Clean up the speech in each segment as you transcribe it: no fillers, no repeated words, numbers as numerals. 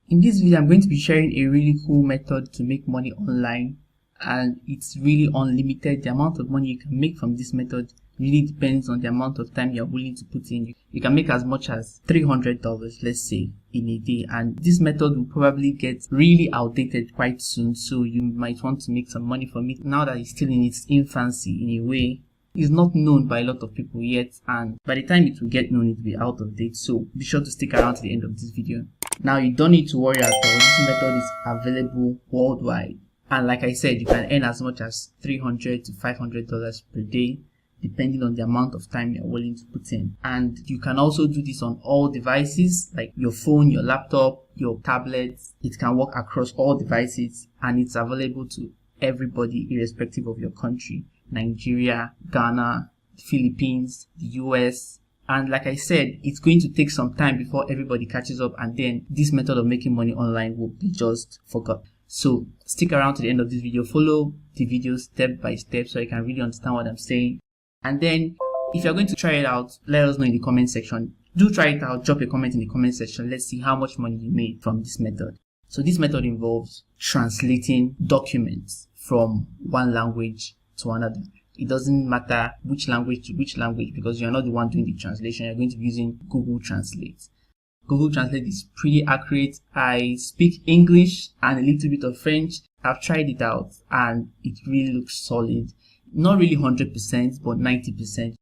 In this video, I'm going to be sharing a really cool method to make money online, and it's really unlimited. The amount of money you can make from this method really depends on the amount of time you're willing to put in. You can make as much as $300, let's say, in a day, and this method will probably get really outdated quite soon, so you might want to make some money from it now that it's still in its infancy. In a way, it's not known by a lot of people yet, and by the time it will get known, it will be out of date. So be sure to stick around to the end of this video. Now, you don't need to worry at all. This method is available worldwide, and like I said, you can earn as much as $300 to $500 per day, depending on the amount of time you're willing to put in. And you can also do this on all devices, like your phone, your laptop, your tablet. It can work across all devices, and it's available to everybody irrespective of your country: Nigeria, Ghana, Philippines, the US. And like I said, it's going to take some time before everybody catches up, and then this method of making money online will be just forgotten. So stick around to the end of this video, follow the video step by step so you can really understand what I'm saying. And then if you're going to try it out, let us know in the comment section. Do try it out, drop a comment in the comment section. Let's see how much money you made from this method. So this method involves translating documents from one language to another. It doesn't matter which language to which language, because you're not the one doing the translation. You're going to be using Google Translate. Google Translate is pretty accurate. I speak English and a little bit of French. I've tried it out and it really looks solid. Not really 100%, but 90%.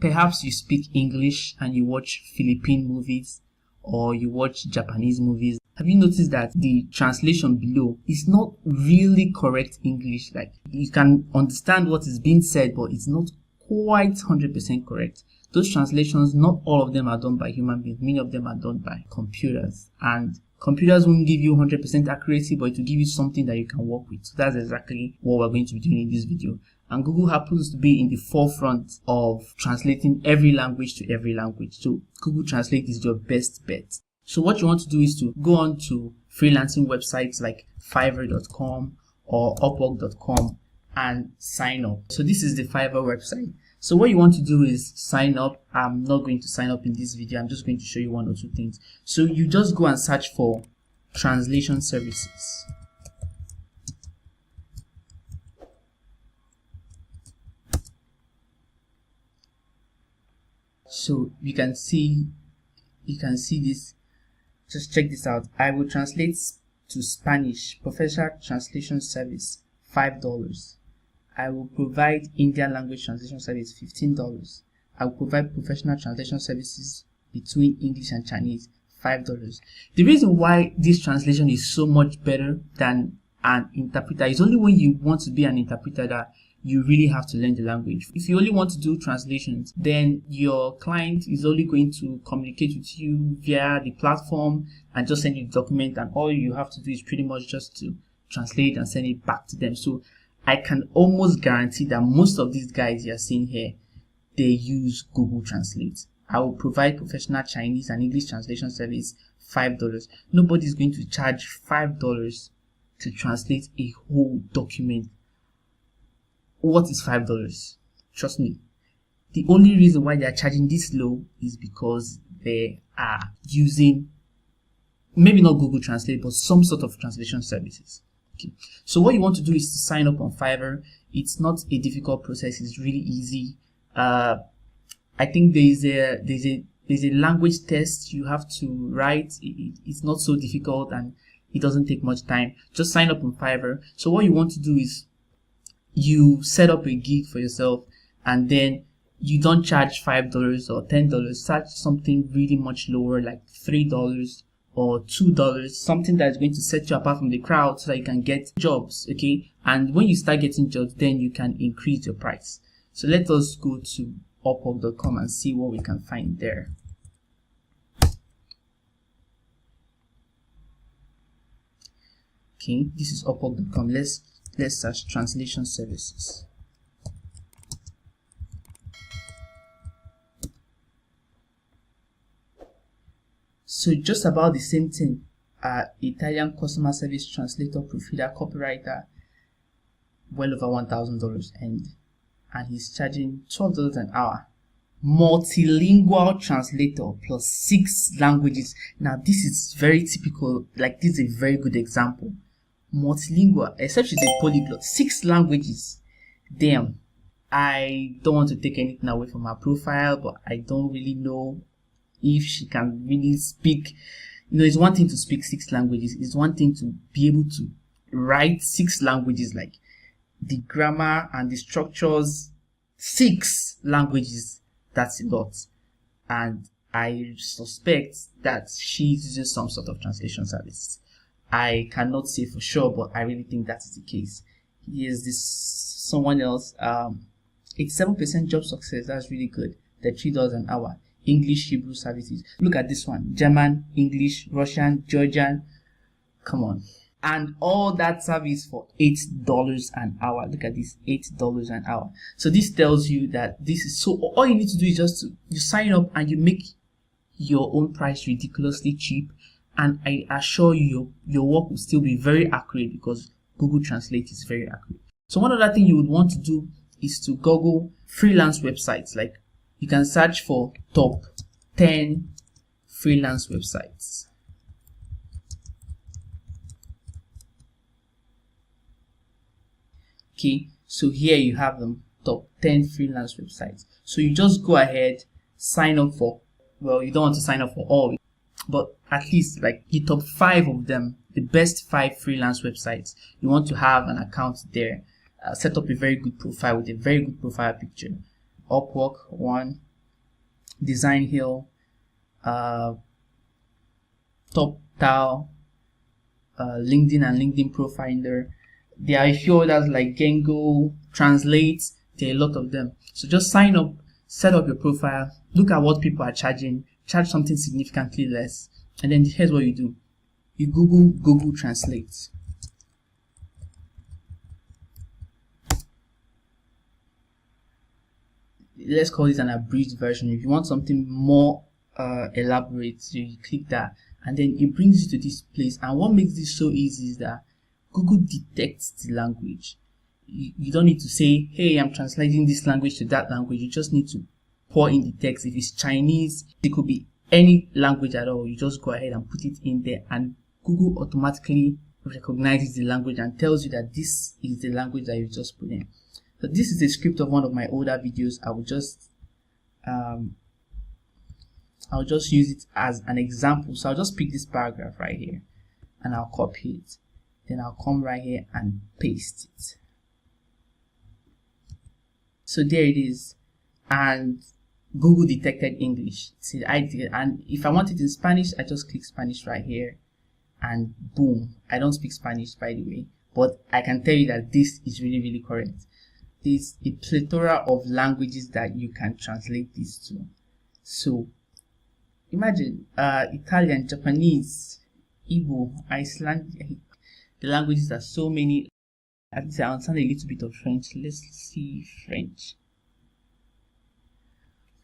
Perhaps you speak English and you watch Philippine movies or you watch Japanese movies. Have you noticed that the translation below is not really correct English? Like, you can understand what is being said, but it's not quite 100% correct. Those translations, not all of them are done by human beings. Many of them are done by computers. And computers won't give you 100% accuracy, but it will give you something that you can work with. So that's exactly what we're going to be doing in this video. And Google happens to be in the forefront of translating every language to every language. So Google Translate is your best bet. So what you want to do is to go on to freelancing websites like Fiverr.com or Upwork.com and sign up. So this is the Fiverr website. So what you want to do is sign up. I'm not going to sign up in this video. I'm just going to show you one or two things. So you just go and search for translation services. So you can see this. Just check this out. I will translate to Spanish, professional translation service, $5. I will provide Indian language translation service, $15. I will provide professional translation services between English and Chinese, $5. The reason why this translation is so much better than an interpreter is only when you want to be an interpreter that you really have to learn the language. If you only want to do translations, then your client is only going to communicate with you via the platform and just send you the document, and all you have to do is pretty much just to translate and send it back to them. So I can almost guarantee that most of these guys you're seeing here, they use Google Translate. I will provide professional Chinese and English translation service, $5. Nobody's going to charge $5 to translate a whole document. What is $5? Trust me. The only reason why they are charging this low is because they are using, maybe not Google Translate, but some sort of translation services. Okay. So what you want to do is to sign up on Fiverr. It's not a difficult process. It's really easy. I think there's a language test you have to write. It's not so difficult and it doesn't take much time. Just sign up on Fiverr. So what you want to do is you set up a gig for yourself, and then you don't charge $5 or $10. Charge something really much lower, like $3 or $2, something that's going to set you apart from the crowd so that you can get jobs. Okay, and when you start getting jobs, then you can increase your price. So let us go to Upwork.com and see what we can find there. Okay, this is Upwork.com. Let's search translation services. So just about the same thing. Italian customer service translator, proofreader, copywriter, well over $1,000 and he's charging $12 an hour. multilingual translator plus 6 languages. Now this is very typical, like this is a very good example. Multilingual, except she's a polyglot, 6 languages. Damn, I don't want to take anything away from her profile, but I don't really know if she can really speak. You know, it's one thing to speak 6 languages, it's one thing to be able to write 6 languages, like the grammar and the structures. 6 languages, that's a lot. And I suspect that she's using some sort of translation service. I cannot say for sure, but I really think that is the case. Here's this someone else, 87% job success, that's really good. The $3 an hour. English, Hebrew services. Look at this one, German, English, Russian, Georgian, come on. And all that service for $8 an hour. Look at this, $8 an hour. So this tells you that this is, so all you need to do is just you sign up and you make your own price ridiculously cheap, and I assure you your work will still be very accurate because Google Translate is very accurate. So one other thing you would want to do is to Google freelance websites. Like you can search for top 10 freelance websites. Okay, so here you have them, top 10 freelance websites. So you just go ahead, sign up for, well, you don't want to sign up for all, but at least like the top 5 of them, the best 5 freelance websites. You want to have an account there, set up a very good profile with a very good profile picture. Upwork, one, Design Hill, TopTal, LinkedIn and LinkedIn Profiler. There are a few others like Gengo, Translate. There are a lot of them. So just sign up, set up your profile, look at what people are charging, charge something significantly less, and then here's what you do. You Google Translate. Let's call this an abridged version. If you want something more elaborate, so you click that, and then it brings you to this place. And what makes this so easy is that Google detects the language. You don't need to say, hey, I'm translating this language to that language. You just need to pour in the text. If it's Chinese, it could be any language at all. You just go ahead and put it in there, and Google automatically recognizes the language and tells you that this is the language that you just put in. So this is a script of one of my older videos. I'll just use it as an example. So I'll just pick this paragraph right here and I'll copy it. Then I'll come right here and paste it. So there it is, and Google detected English. See, and if I want it in Spanish, I just click Spanish right here, and boom. I don't speak Spanish, by the way, but I can tell you that this is really, really correct. There's a plethora of languages that you can translate this to. So imagine Italian, Japanese, Igbo, Icelandic. The languages are so many. At least I understand a little bit of French. Let's see French.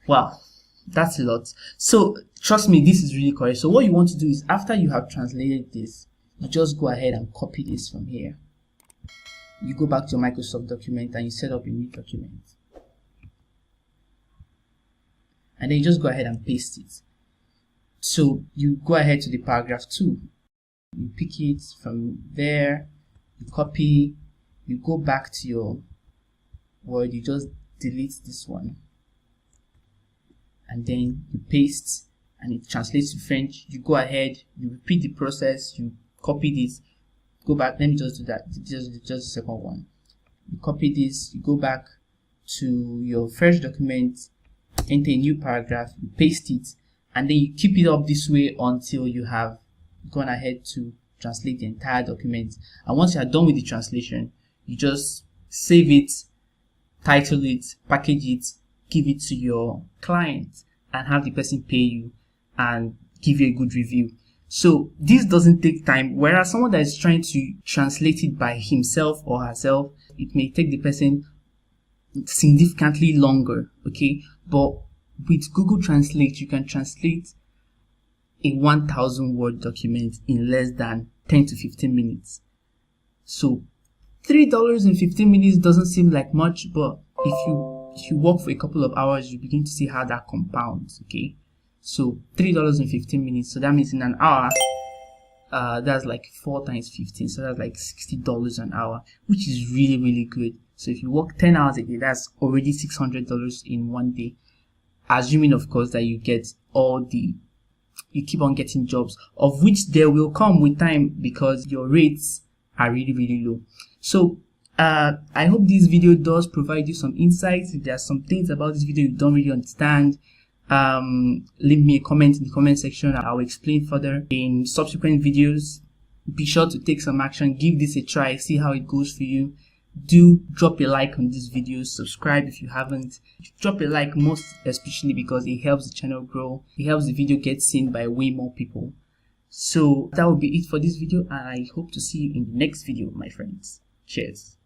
Wow, that's a lot. So trust me, this is really correct. So what you want to do is, after you have translated this, you just go ahead and copy this from here. You go back to your Microsoft document and you set up a new document. And then you just go ahead and paste it. So you go ahead to the paragraph 2. You pick it from there, you copy, you go back to your Word, you just delete this one, and then you paste, and it translates to French. You go ahead, you repeat the process, you copy this, go back. Let me just do that, just the second one. You copy this, you go back to your first document, enter a new paragraph, you paste it, and then you keep it up this way until you have gone ahead to translate the entire document. And once you are done with the translation, you just save it, title it, package it, give it to your client, and have the person pay you and give you a good review. So this doesn't take time, whereas someone that is trying to translate it by himself or herself, it may take the person significantly longer. Okay, but with Google Translate, you can translate a 1,000 word document in less than 10 to 15 minutes. So $3 in 15 minutes doesn't seem like much, but if you if you work for a couple of hours, you begin to see how that compounds. Okay, so $3.15. So that means in an hour, that's like 4 times 15, so that's like $60 an hour, which is really good. So if you work 10 hours a day, that's already $600 in one day, assuming of course that you get you keep on getting jobs, of which there will come with time because your rates are really low. So I hope this video does provide you some insights. If there are some things about this video you don't really understand, leave me a comment in the comment section. I'll explain further in subsequent videos. Be sure to take some action, give this a try, see how it goes for you. Do drop a like on this video, subscribe if you haven't. Drop a like, most especially because it helps the channel grow, it helps the video get seen by way more people. So that will be it for this video, and I hope to see you in the next video, my friends. Cheers.